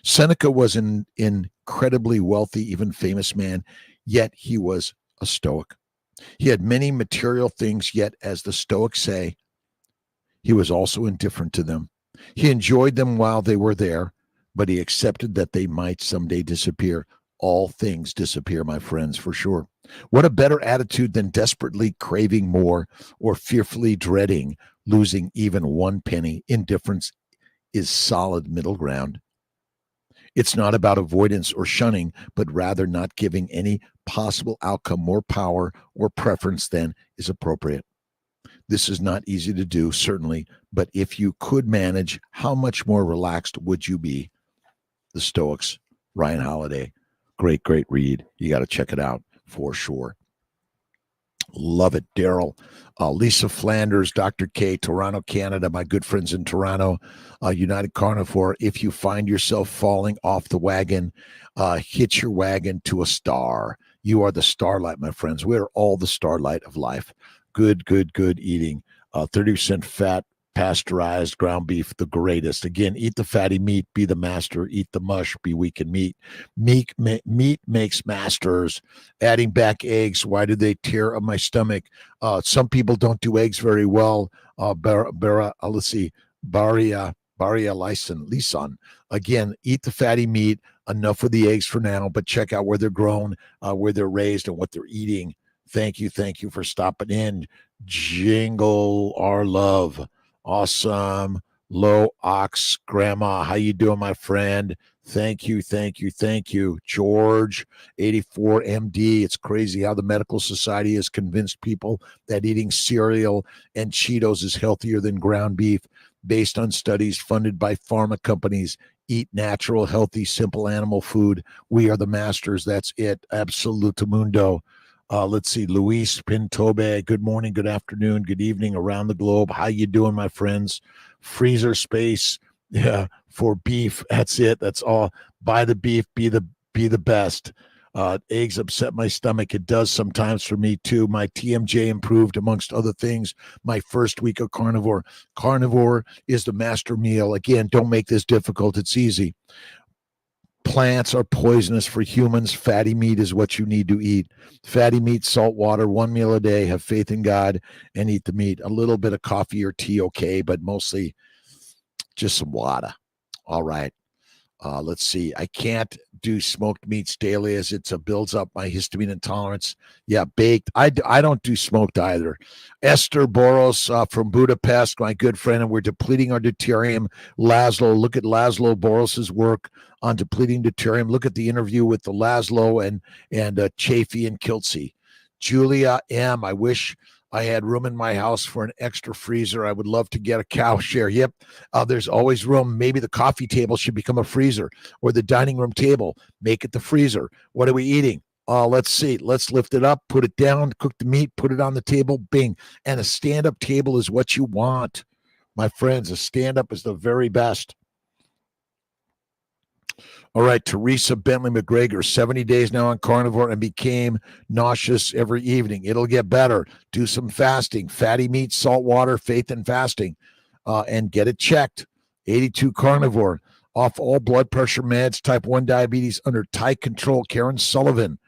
B: Seneca was an incredibly wealthy, even famous man, yet he was a Stoic. He had many material things, yet, as the Stoics say, he was also indifferent to them. He enjoyed them while they were there, but he accepted that they might someday disappear. All things disappear, my friends, for sure. What a better attitude than desperately craving more or fearfully dreading losing even one penny. Indifference is solid middle ground. It's not about avoidance or shunning, but rather not giving any possible outcome more power or preference than is appropriate. This is not easy to do, certainly, but if you could manage, how much more relaxed would you be? The Stoics, Ryan Holiday. Great, great read. You got to check it out for sure. Love it, Daryl. Lisa Flanders, Dr. K, Toronto, Canada, my good friends in Toronto, United Carnivore. If you find yourself falling off the wagon, hitch your wagon to a star. You are the starlight, my friends. We are all the starlight of life. Good, good, good eating. 30% fat, pasteurized ground beef, the greatest. Again, eat the fatty meat, be the master. Eat the mush, be weak in meat. Meat makes masters. Adding back eggs, why do they tear up my stomach? Some people don't do eggs very well. Let's see, Baria Lison. Again, eat the fatty meat. Enough of the eggs for now, but check out where they're grown, where they're raised, and what they're eating. Thank you for stopping in. Jingle our love. Awesome. Low Ox Grandma, how you doing, my friend? Thank you. George, 84 MD. It's crazy how the medical society has convinced people that eating cereal and Cheetos is healthier than ground beef based on studies funded by pharma companies. Eat natural, healthy, simple animal food. We are the masters. That's it. Absolutamundo. Let's see, Luis Pintobe. Good morning, good afternoon, good evening around the globe. How you doing, my friends? Freezer space, yeah, for beef. That's it. That's all. Buy the beef. Be the best. Eggs upset my stomach. It does sometimes for me too. My TMJ improved, amongst other things. My first week of carnivore. Carnivore is the master meal. Again, don't make this difficult. It's easy. Plants are poisonous for humans. Fatty meat is what you need to eat. Fatty meat, salt water, one meal a day. Have faith in God and eat the meat. A little bit of coffee or tea, okay, but mostly Just some water. All right. Let's see. I can't do smoked meats daily as it builds up my histamine intolerance. Yeah, baked. I don't do smoked either. Esther Boros from Budapest, my good friend, and we're depleting our deuterium. Laszlo, look at Laszlo Boros's work on depleting deuterium. Look at the interview with the Laszlo and Chafee and Kiltsey. Julia M. I wish I had room in my house for an extra freezer. I would love to get a cow share. Yep. There's always room. Maybe the coffee table should become a freezer, or the dining room table, make it the freezer. What are we eating? Let's see. Let's lift it up, put it down, cook the meat, put it on the table, bing. And a stand-up table is what you want. My friends, a stand-up is the very best. All right, Teresa Bentley McGregor, 70 days now on carnivore and became nauseous every evening. It'll get better. Do some fasting, fatty meat, salt water, faith and fasting, and get it checked. 82 carnivore, off all blood pressure meds, type 1 diabetes under tight control. Karen Sullivan,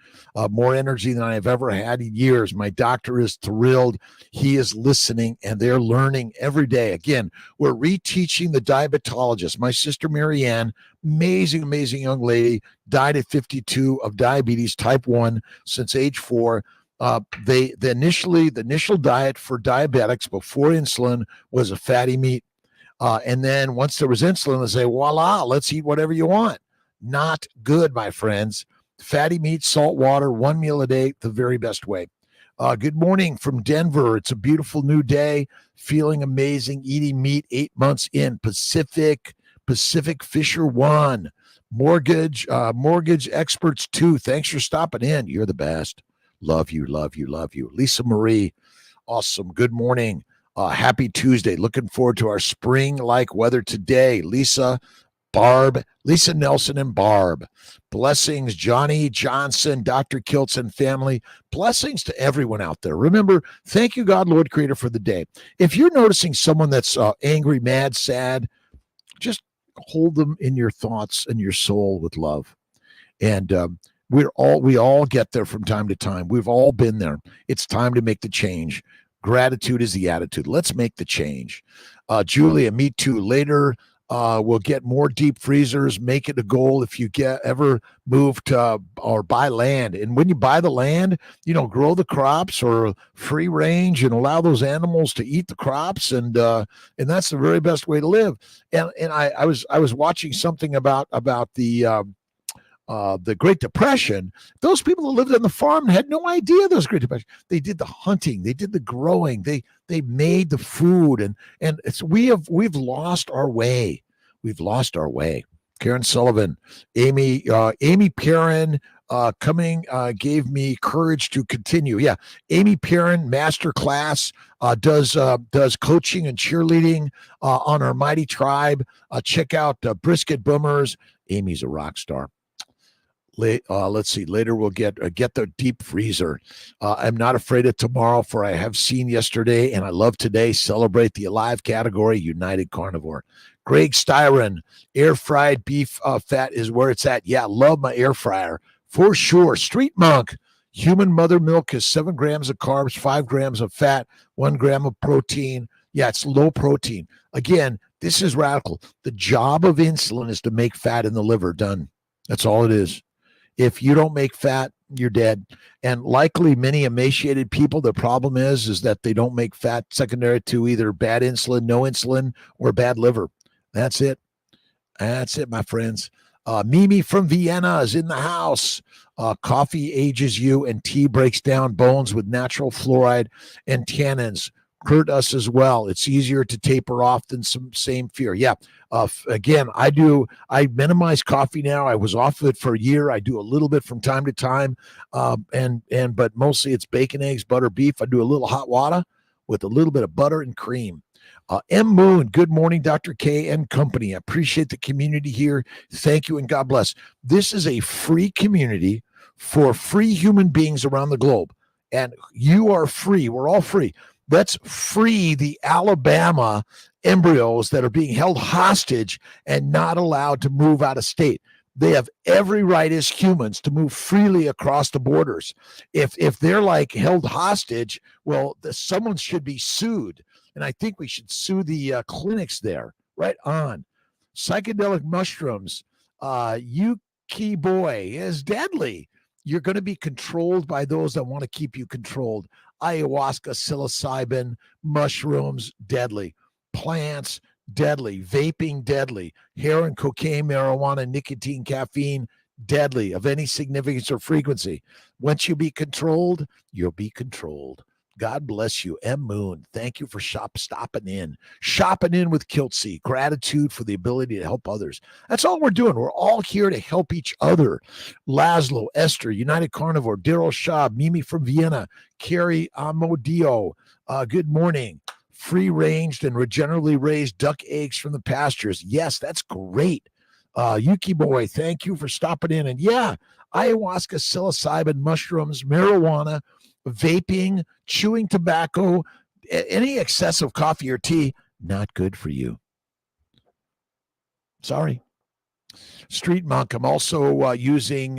B: more energy than I've ever had in years. My doctor is thrilled. He is listening, and they're learning every day. Again, we're reteaching the diabetologist. My sister Marianne, amazing, amazing young lady, died at 52 of diabetes type 1 since age 4. The initial diet for diabetics before insulin was a fatty meat. And then once there was insulin, they say, voila, let's eat whatever you want. Not good, my friends. Fatty meat, salt water, 1 meal a day, the very best way. Good morning from Denver. It's a beautiful new day. Feeling amazing. Eating meat 8 months in. Pacific Fisher 1. Mortgage experts 2. Thanks for stopping in. You're the best. Love you, love you, love you. Lisa Marie. Awesome. Good morning. Happy Tuesday. Looking forward to our spring-like weather today. Lisa Nelson and Barb. Blessings, Johnny Johnson, Dr. Kiltz and family. Blessings to everyone out there. Remember, thank you, God, Lord Creator, for the day. If you're noticing someone that's angry, mad, sad, just hold them in your thoughts and your soul with love. And we all get there from time to time. We've all been there. It's time to make the change. Gratitude is the attitude. Let's make the change. Julia, me too. Later, we'll get more deep freezers. Make it a goal if you ever move to or buy land. And when you buy the land, grow the crops or free range and allow those animals to eat the crops. And that's the very best way to live. And I was watching something about the Great Depression. Those people who lived on the farm had no idea there was Great Depression. They did the hunting, they did the growing, they made the food, and it's we've lost our way. We've lost our way. Karen Sullivan, Amy Perrin coming gave me courage to continue. Yeah, Amy Perrin, master class, does coaching and cheerleading on our mighty tribe. Check out Brisket Boomers. Amy's a rock star. Let's see. Later we'll get the deep freezer. I'm not afraid of tomorrow, for I have seen yesterday and I love today. Celebrate the alive category. United Carnivore. Greg Styron, air fried beef fat is where it's at. Yeah, love my air fryer for sure. Street Monk. Human mother milk is 7 grams of carbs, 5 grams of fat, 1 gram of protein. Yeah, it's low protein. Again, this is radical. The job of insulin is to make fat in the liver. Done. That's all it is. If you don't make fat, you're dead. And likely many emaciated people, the problem is that they don't make fat secondary to either bad insulin, no insulin, or bad liver. That's it. That's it, my friends. Mimi from Vienna is in the house. Coffee ages you and tea breaks down bones with natural fluoride and tannins. Hurt us as well. It's easier to taper off than some same fear. Yeah. Again, I minimize coffee now. I was off of it for a year. I do a little bit from time to time. But mostly it's bacon, eggs, butter, beef. I do a little hot water with a little bit of butter and cream. M. Moon, good morning, Dr. K and company. I appreciate the community here. Thank you and God bless. This is a free community for free human beings around the globe. And you are free. We're all free. Let's free the Alabama embryos that are being held hostage and not allowed to move out of state. They have every right as humans to move freely across the borders. If they're like held hostage, well, someone should be sued. And I think we should sue the clinics there, Right on. Psychedelic mushrooms, Yuki boy, is deadly. You're going to be controlled by those that want to keep you controlled. Ayahuasca, psilocybin, mushrooms, deadly. Plants, deadly. Vaping, deadly. Heroin, cocaine, marijuana, nicotine, caffeine, deadly of any significance or frequency. Once you be controlled, you'll be controlled. God bless you. M. Moon, thank you for stopping in. Shopping in with Kiltsy. Gratitude for the ability to help others. That's all we're doing. We're all here to help each other. Laszlo, Esther, United Carnivore, Daryl Schaub, Mimi from Vienna, Carrie Amodio. Good morning. Free-ranged and regeneratively raised duck eggs from the pastures. Yes, that's great. Yuki boy, thank you for stopping in. And yeah, ayahuasca, psilocybin, mushrooms, marijuana, vaping, chewing tobacco, any excessive coffee or tea, not good for you. Sorry. Street Monk, I'm also using,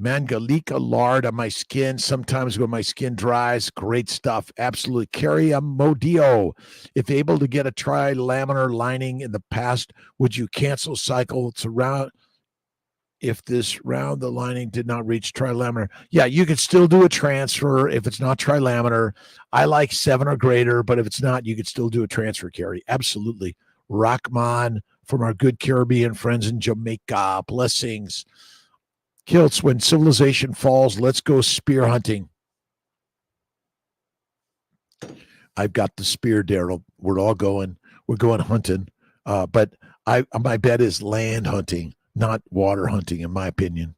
B: Mangalica lard on my skin, sometimes when my skin dries. Great stuff. Absolutely. Carrie Modio, if able to get a tri-laminar lining in the past, would you cancel cycle to round? If this round the lining did not reach trilaminar, yeah, you could still do a transfer if it's not trilaminar. I like 7 or greater, but if it's not, you could still do a transfer, Carrie. Absolutely. Rahman from our good Caribbean friends in Jamaica. Blessings. Kilts, when civilization falls, let's go spear hunting. I've got the spear, Daryl. We're all going. We're going hunting. But my bet is land hunting, not water hunting, in my opinion.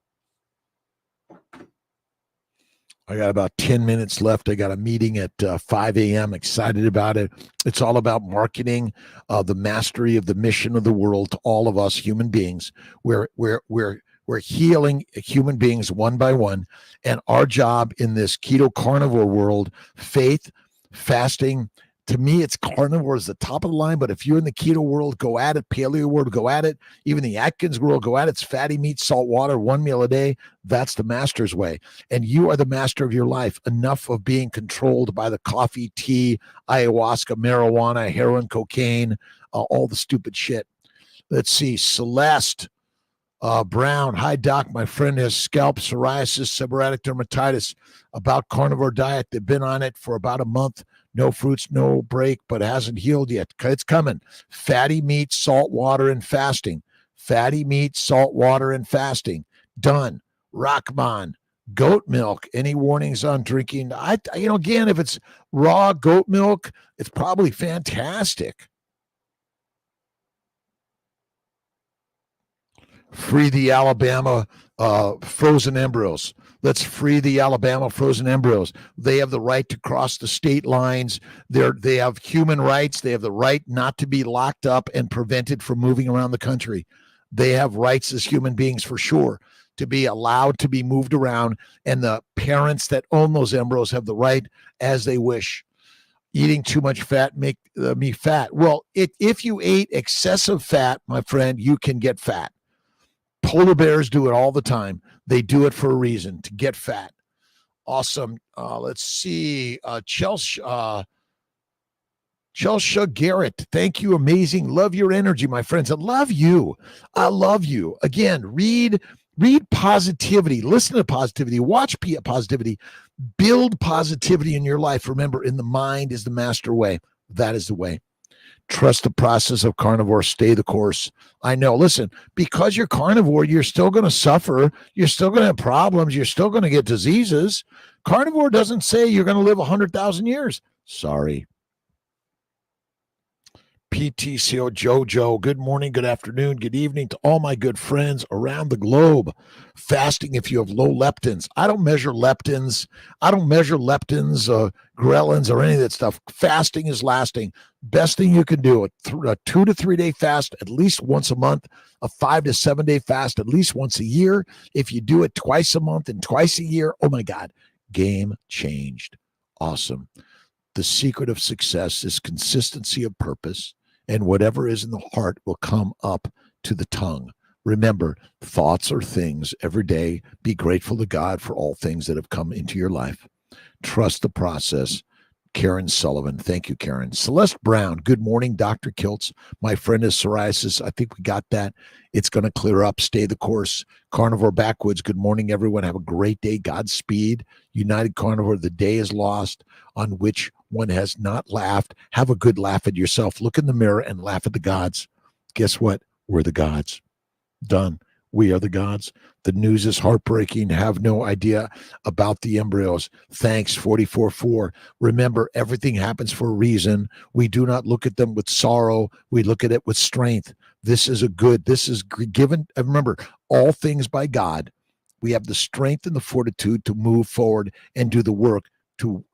B: I got about 10 minutes left. I got a meeting at 5 a.m. Excited about it. It's all about marketing the mastery of the mission of the world to all of us human beings. We're healing human beings one by one. And our job in this keto carnivore world, faith, fasting, to me, it's carnivore is the top of the line. But if you're in the keto world, go at it. Paleo world, go at it. Even the Atkins world, go at it. It's fatty meat, salt water, 1 meal a day. That's the master's way. And you are the master of your life. Enough of being controlled by the coffee, tea, ayahuasca, marijuana, heroin, cocaine, all the stupid shit. Let's see. Celeste Brown. Hi, Doc. My friend has scalp psoriasis, seborrheic dermatitis. About carnivore diet. They've been on it for about a month. No fruits, no break, but hasn't healed yet. It's coming. Fatty meat, salt water, and fasting. Fatty meat, salt water, and fasting. Done. Rahman. Goat milk. Any warnings on drinking? Again, if it's raw goat milk, it's probably fantastic. Free the Alabama frozen embryos. Let's free the Alabama frozen embryos. They have the right to cross the state lines. They have human rights. They have the right not to be locked up and prevented from moving around the country. They have rights as human beings for sure to be allowed to be moved around. And the parents that own those embryos have the right as they wish. Eating too much fat make me fat. Well, if you ate excessive fat, my friend, you can get fat. Polar bears do it all the time. They do it for a reason, to get fat. Awesome. Let's see. Chelsea Garrett, thank you. Amazing. Love your energy, my friends. I love you. I love you. Again, read positivity. Listen to positivity. Watch positivity. Build positivity in your life. Remember, in the mind is the master way. That is the way. Trust the process of carnivore. Stay the course. I know. Listen, because you're carnivore, you're still going to suffer. You're still going to have problems. You're still going to get diseases. Carnivore doesn't say you're going to live 100,000 years. Sorry. PTCO Jojo, good morning, good afternoon, good evening to all my good friends around the globe. Fasting if you have low leptins. I don't measure leptins. Ghrelins, or any of that stuff. Fasting is lasting. Best thing you can do, a 2 to 3 day fast at least once a month, a 5 to 7 day fast at least once a year. If you do it twice a month and twice a year, oh my God, game changed. Awesome. The secret of success is consistency of purpose. And whatever is in the heart will come up to the tongue. Remember, thoughts are things every day. Be grateful to God for all things that have come into your life. Trust the process. Karen Sullivan. Thank you, Karen. Celeste Brown. Good morning, Dr. Kiltz. My friend has psoriasis. I think we got that. It's going to clear up. Stay the course. Carnivore Backwoods. Good morning, everyone. Have a great day. Godspeed. United Carnivore. The day is lost on which one has not laughed. Have a good laugh at yourself. Look in the mirror and laugh at the gods. Guess what? We're the gods. Done. We are the gods. The news is heartbreaking. Have no idea about the embryos. Thanks, 44.4. Remember, everything happens for a reason. We do not look at them with sorrow. We look at it with strength. This is given. Remember, all things by God. We have the strength and the fortitude to move forward and do the work to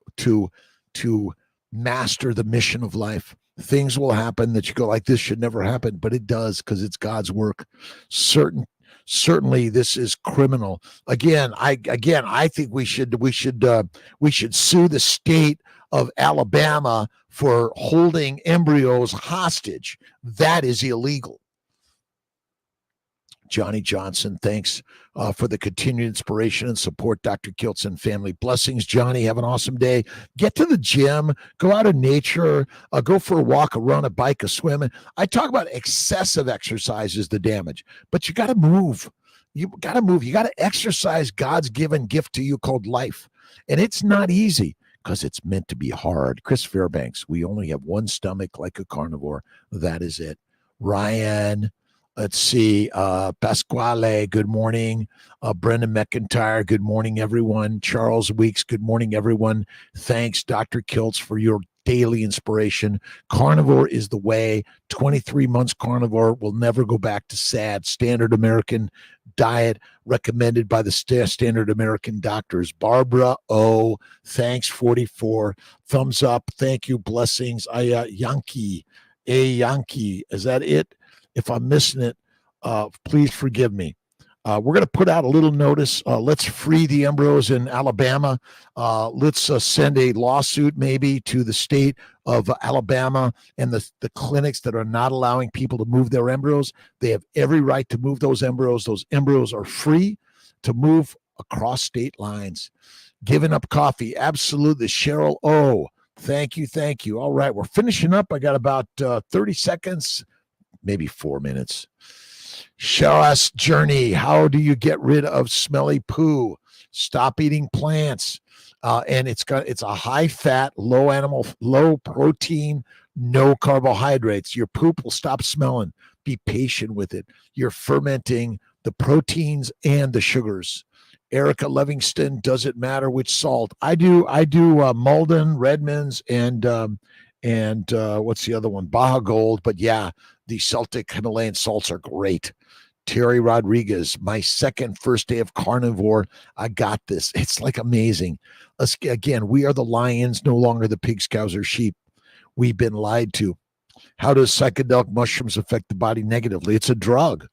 B: master the mission of life. Things will happen that you go like, this should never happen, but it does because it's God's work. Certainly this is criminal. Again, I think we should sue the state of Alabama for holding embryos hostage. That is illegal. Johnny Johnson, thanks for the continued inspiration and support, Dr. Kiltz and family. Blessings, Johnny. Have an awesome day. Get to the gym. Go out in nature. Go for a walk, a run, a bike, a swim. I talk about excessive exercise is the damage, but you got to move. You got to move. You got to exercise God's given gift to you called life. And it's not easy because it's meant to be hard. Chris Fairbanks, we only have one stomach like a carnivore. That is it. Ryan, let's see. Pasquale, good morning. Brendan McIntyre, good morning, everyone. Charles Weeks, good morning, everyone. Thanks, Dr. Kiltz, for your daily inspiration. Carnivore is the way. 23 months carnivore will never go back to SAD, standard American diet recommended by the standard American doctors. Barbara O, thanks, 44. Thumbs up. Thank you. Blessings. Yankee, is that it? If I'm missing it, please forgive me. We're going to put out a little notice. Let's free the embryos in Alabama. Let's send a lawsuit maybe to the state of Alabama and the clinics that are not allowing people to move their embryos. They have every right to move those embryos. Those embryos are free to move across state lines. Giving up coffee. Absolutely. Cheryl O. Thank you. All right. We're finishing up. I got about 30 seconds. Maybe 4 minutes. Show us journey. How do you get rid of smelly poo? Stop eating plants. And it's a high fat, low protein, no carbohydrates. Your poop will stop smelling. Be patient with it. You're fermenting the proteins and the sugars. Erica Livingston, does it matter which salt? I do Malden, Redmond's, and what's the other one? Baja Gold. But yeah, the Celtic Himalayan salts are great. Terry Rodriguez, my first day of carnivore. I got this. It's like amazing. Again, we are the lions, no longer the pigs, cows, or sheep. We've been lied to. How does psychedelic mushrooms affect the body negatively? It's a drug.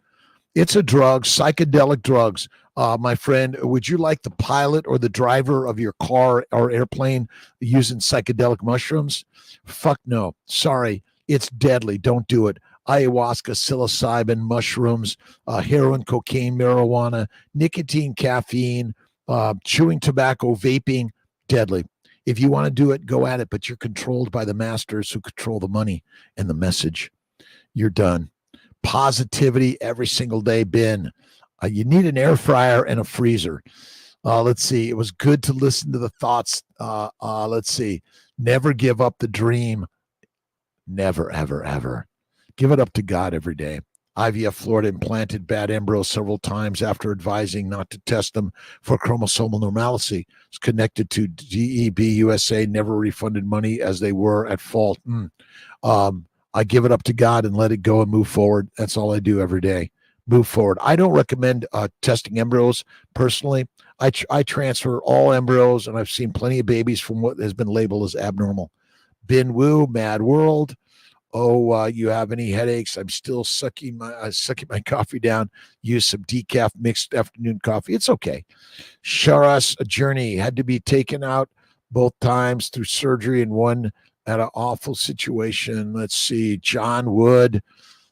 B: Psychedelic drugs. My friend, would you like the pilot or the driver of your car or airplane using psychedelic mushrooms? Fuck no. Sorry. It's deadly. Don't do it. Ayahuasca, psilocybin, mushrooms, heroin, cocaine, marijuana, nicotine, caffeine, chewing tobacco, vaping, deadly. If you want to do it, go at it, but you're controlled by the masters who control the money and the message. You're done. Positivity every single day, Ben. You need an air fryer and a freezer. Let's see. It was good to listen to the thoughts. Let's see. Never give up the dream. Never, ever, ever. Give it up to God every day. IVF Florida implanted bad embryos several times after advising not to test them for chromosomal normalcy. It's connected to DEB USA, never refunded money as they were at fault. I give it up to God and let it go and move forward. That's all I do every day. Move forward. I don't recommend testing embryos personally. I transfer all embryos, and I've seen plenty of babies from what has been labeled as abnormal. Bin Woo, Mad World. Oh, you have any headaches? I'm still sucking my coffee down. Use some decaf mixed afternoon coffee. It's okay. Sharas, a journey, had to be taken out both times through surgery and one at an awful situation. Let's see. John Wood.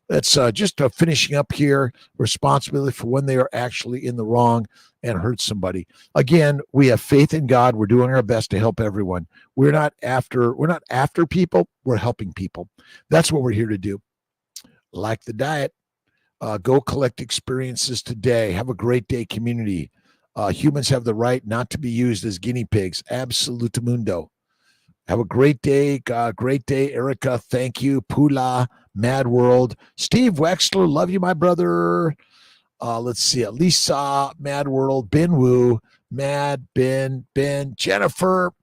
B: That's just finishing up here. Responsibility for when they are actually in the wrong and hurt somebody. Again, we have faith in God. We're doing our best to help everyone. We're not after people. We're helping people. That's what we're here to do. Like the diet, go collect experiences today. Have a great day, community. Humans have the right not to be used as guinea pigs. Absolutamundo. Have a great day. Great day, Erica. Thank you. Pula, Mad World. Steve Wexler, love you, my brother. Let's see. Lisa, Mad World, Ben Wu, Mad, Ben, Jennifer.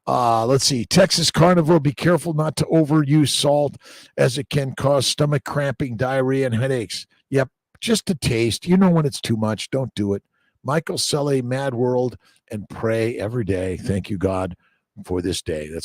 B: Let's see. Texas carnivore, be careful not to overuse salt as it can cause stomach cramping, diarrhea, and headaches. Yep, just a taste. You know when it's too much. Don't do it. Michael Selle, Mad World, and pray every day. Thank you, God, for this day. That's